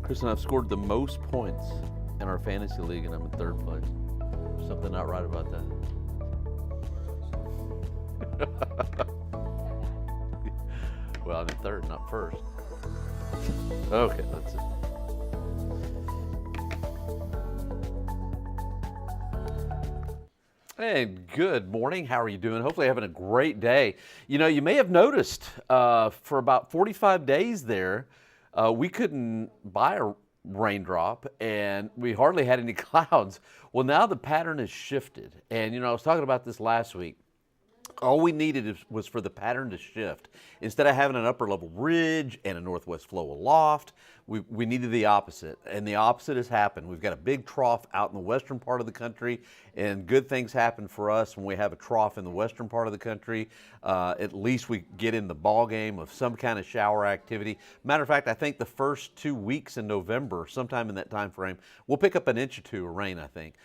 Chris and I've scored the most points in our fantasy league, and I'm in third place. There's something not right about that. Well, I'm in third, not first. Okay, that's it. Hey, good morning. How are you doing? Hopefully having a great day. You know, you may have noticed for about 45 days there, we couldn't buy a raindrop and we hardly had any clouds. Well, now the pattern has shifted. And, you know, I was talking about this last week. All we needed was for the pattern to shift. Instead of having an upper level ridge and a northwest flow aloft, we needed the opposite. And the opposite has happened. We've got a big trough out in the western part of the country, and good things happen for us when we have a trough in the western part of the country. At least we get in the ball game of some kind of shower activity. Matter of fact, I think the first 2 weeks in November, sometime in that time frame, we'll pick up an inch or two of rain, I think.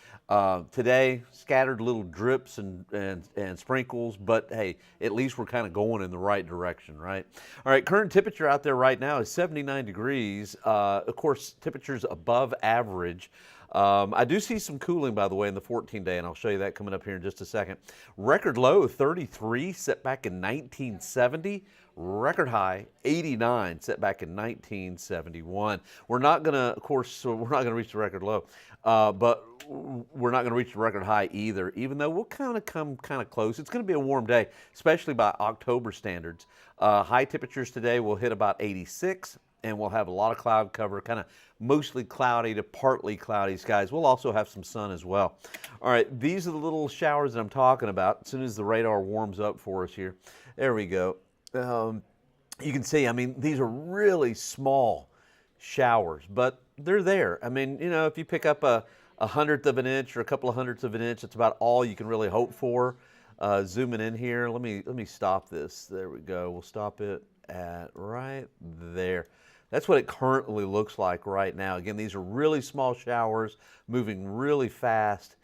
Today, scattered little drips and sprinkles, but hey, at least we're kind of going in the right direction, right? All right, current temperature out there right now is 79 degrees. Of course, temperature's above average. I do see some cooling, by the way, in the 14-day, and I'll show you that coming up here in just a second. Record low 33, set back in 1970. Record high 89, set back in 1971. We're not going to, of course, we're not going to reach the record low, but we're not going to reach the record high either, even though we'll kind of come kind of close. It's going to be a warm day, especially by October standards. High temperatures today will hit about 86. And we'll have a lot of cloud cover, kind of mostly cloudy to partly cloudy skies. We'll also have some sun as well. All right, these are the little showers that I'm talking about as soon as the radar warms up for us here. There we go. You can see, I mean, these are really small showers, but they're there. I mean, you know, if you pick up a hundredth of an inch or a couple of hundredths of an inch, it's about all you can really hope for. Zooming in here, let me stop this. There we go. We'll stop it at right there. That's what it currently looks like right now. Again, these are really small showers moving really fast,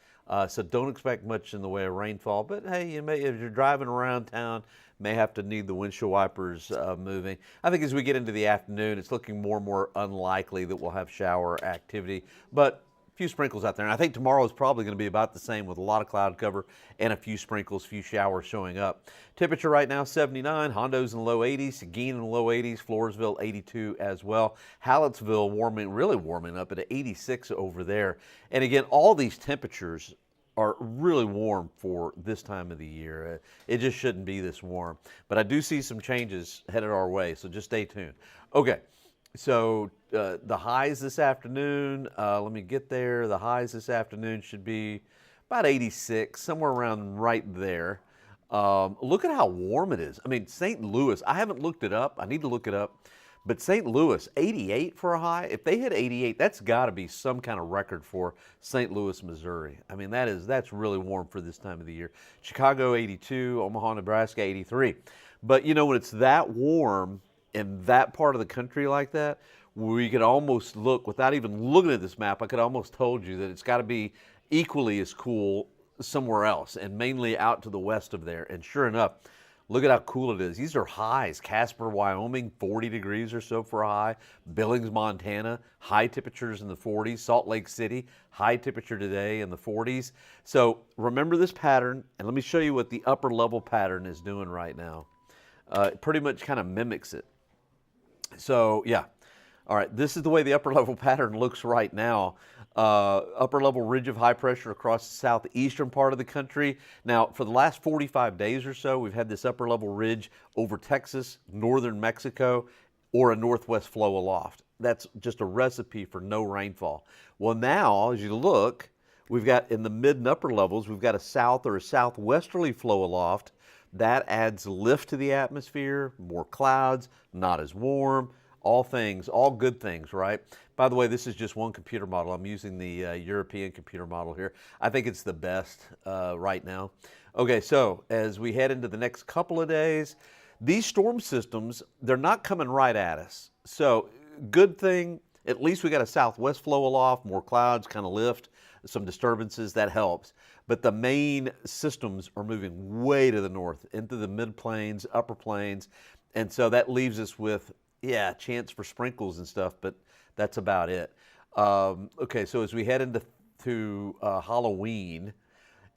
so don't expect much in the way of rainfall. But hey, you may, if you're driving around town, may have to need the windshield wipers moving. I think as we get into the afternoon, it's looking more and more unlikely that we'll have shower activity, but a few sprinkles out there. And I think tomorrow is probably going to be about the same with a lot of cloud cover and a few sprinkles, few showers showing up. Temperature right now 79, Hondo's in the low 80s, Seguin in the low 80s, Floresville 82 as well. Hallettsville really warming up at 86 over there. And again, all these temperatures are really warm for this time of the year. It just shouldn't be this warm. But I do see some changes headed our way, so just stay tuned. Okay. So the highs this afternoon, let me get there. The highs this afternoon should be about 86, somewhere around right there. Look at how warm it is. I mean, St. Louis, I haven't looked it up. I need to look it up. But St. Louis, 88 for a high. If they hit 88, that's got to be some kind of record for St. Louis, Missouri. I mean, that's really warm for this time of the year. Chicago, 82. Omaha, Nebraska, 83. But, you know, when it's that warm in that part of the country like that, we could almost look, without even looking at this map, I could almost told you that it's got to be equally as cool somewhere else, and mainly out to the west of there. And sure enough, look at how cool it is. These are highs. Casper, Wyoming, 40 degrees or so for a high. Billings, Montana, high temperatures in the 40s. Salt Lake City, high temperature today in the 40s. So remember this pattern, and let me show you what the upper level pattern is doing right now. It pretty much kind of mimics it. So, yeah. All right, this is the way the upper level pattern looks right now. Upper level ridge of high pressure across the southeastern part of the country. Now, for the last 45 days or so, we've had this upper level ridge over Texas, northern Mexico, or a northwest flow aloft. That's just a recipe for no rainfall. Well, now, as you look, we've got in the mid and upper levels, we've got a south or a southwesterly flow aloft. That adds lift to the atmosphere, more clouds, not as warm, all good things, right? By the way, this is just one computer model. I'm using the European computer model here. I think it's the best right now. Okay, so as we head into the next couple of days, these storm systems, they're not coming right at us. So good thing, at least we got a southwest flow aloft, more clouds, kind of lift, some disturbances, that helps. But the main systems are moving way to the north, into the mid-plains, upper plains, and so that leaves us with, yeah, chance for sprinkles and stuff, but That's about it. Okay, so as we head into Halloween,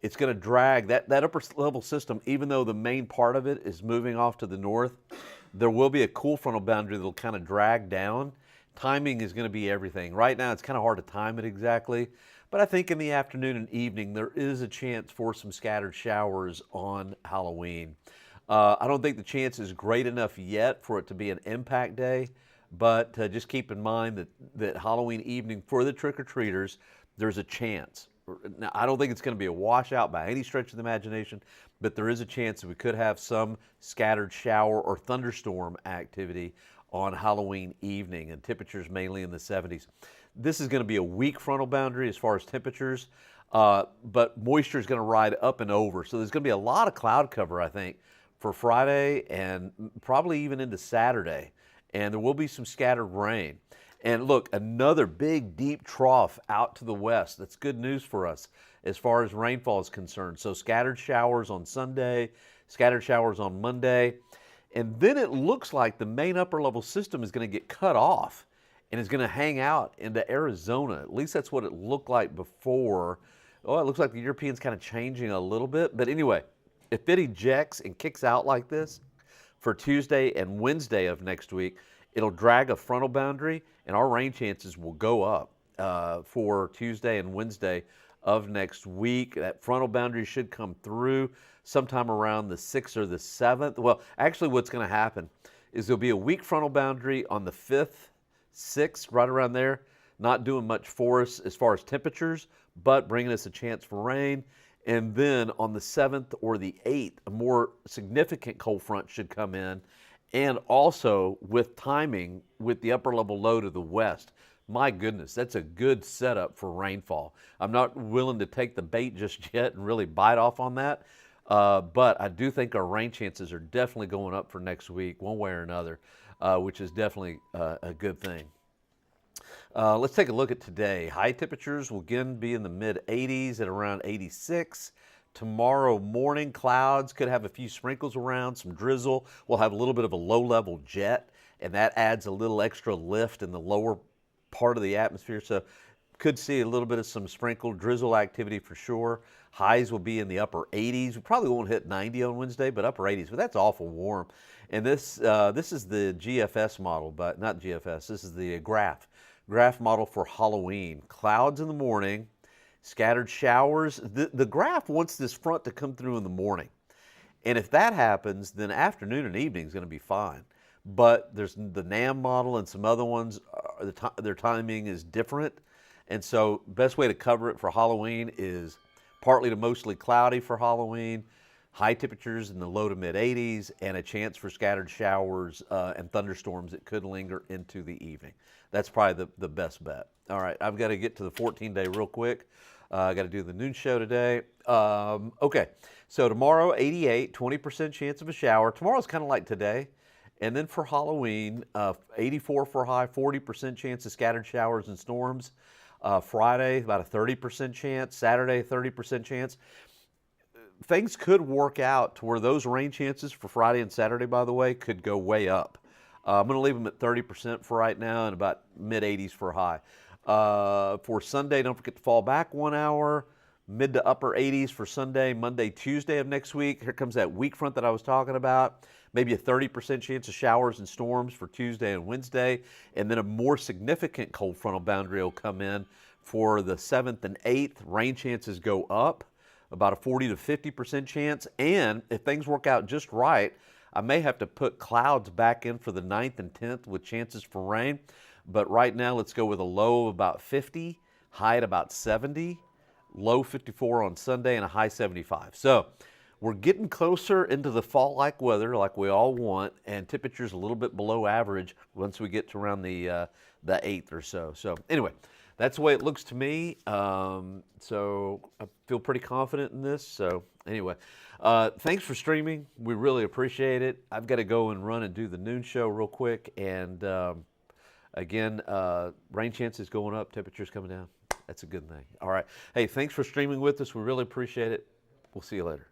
it's going to drag that upper level system, even though the main part of it is moving off to the north. There will be a cool frontal boundary that'll kind of drag down. Timing is going to be everything. Right now, it's kind of hard to time it exactly, but I think in the afternoon and evening, there is a chance for some scattered showers on Halloween. I don't think the chance is great enough yet for it to be an impact day, but just keep in mind that Halloween evening for the trick-or-treaters, there's a chance. Now, I don't think it's going to be a washout by any stretch of the imagination, but there is a chance that we could have some scattered shower or thunderstorm activity on Halloween evening, and temperatures mainly in the 70s. This is going to be a weak frontal boundary as far as temperatures, but moisture is going to ride up and over. So there's going to be a lot of cloud cover, I think, for Friday and probably even into Saturday. And there will be some scattered rain. And look, another big, deep trough out to the west. That's good news for us as far as rainfall is concerned. So scattered showers on Sunday, scattered showers on Monday. And then it looks like the main upper level system is going to get cut off and is going to hang out into Arizona. At least that's what it looked like before. Oh, it looks like the European's kind of changing a little bit. But anyway, if it ejects and kicks out like this for Tuesday and Wednesday of next week, it'll drag a frontal boundary, and our rain chances will go up for Tuesday and Wednesday of next week. That frontal boundary should come through sometime around the 6th or the 7th. Well, actually what's going to happen is there'll be a weak frontal boundary on the 5th, 6th, right around there, not doing much for us as far as temperatures, but bringing us a chance for rain. And then on the 7th or the 8th, a more significant cold front should come in, and also with timing with the upper level low to the west. My goodness, that's a good setup for rainfall. I'm not willing to take the bait just yet and really bite off on that, but I do think our rain chances are definitely going up for next week, one way or another, which is definitely a good thing. Let's take a look at today. High temperatures will again be in the mid 80s at around 86. Tomorrow morning, clouds could have a few sprinkles around, some drizzle. We'll have a little bit of a low-level jet, and that adds a little extra lift in the lower part of the atmosphere. So could see a little bit of some sprinkled drizzle activity for sure. Highs will be in the upper 80s. We probably won't hit 90 on Wednesday, but upper 80s. But that's awful warm. And this is the GFS model, but not GFS. This is the graph model for Halloween. Clouds in the morning. Scattered showers. The graph wants this front to come through in the morning. And if that happens, then afternoon and evening is going to be fine. But there's the NAM model and some other ones, their timing is different. And so best way to cover it for Halloween is partly to mostly cloudy for Halloween, high temperatures in the low to mid 80s, and a chance for scattered showers and thunderstorms that could linger into the evening. That's probably the best bet. All right, I've got to get to the 14-day real quick. I got to do the noon show today. Okay, so tomorrow, 88, 20% chance of a shower. Tomorrow's kind of like today. And then for Halloween, 84 for high, 40% chance of scattered showers and storms. Friday, about a 30% chance. Saturday, 30% chance. Things could work out to where those rain chances for Friday and Saturday, by the way, could go way up. I'm going to leave them at 30% for right now and about mid-80s for high. For Sunday, don't forget to fall back 1 hour, mid to upper 80s for Sunday, Monday, Tuesday of next week. Here comes that weak front that I was talking about. Maybe a 30% chance of showers and storms for Tuesday and Wednesday. And then a more significant cold frontal boundary will come in for the 7th and 8th. Rain chances go up, about a 40 to 50% chance. And if things work out just right, I may have to put clouds back in for the 9th and 10th with chances for rain. But right now, let's go with a low of about 50, high at about 70, low 54 on Sunday, and a high 75. So we're getting closer into the fall-like weather like we all want, and temperatures a little bit below average once we get to around the 8th or so. So anyway, that's the way it looks to me. So I feel pretty confident in this. So anyway, thanks for streaming. We really appreciate it. I've got to go and run and do the noon show real quick. And again, rain chances going up, temperatures coming down. That's a good thing. All right. Hey, thanks for streaming with us. We really appreciate it. We'll see you later.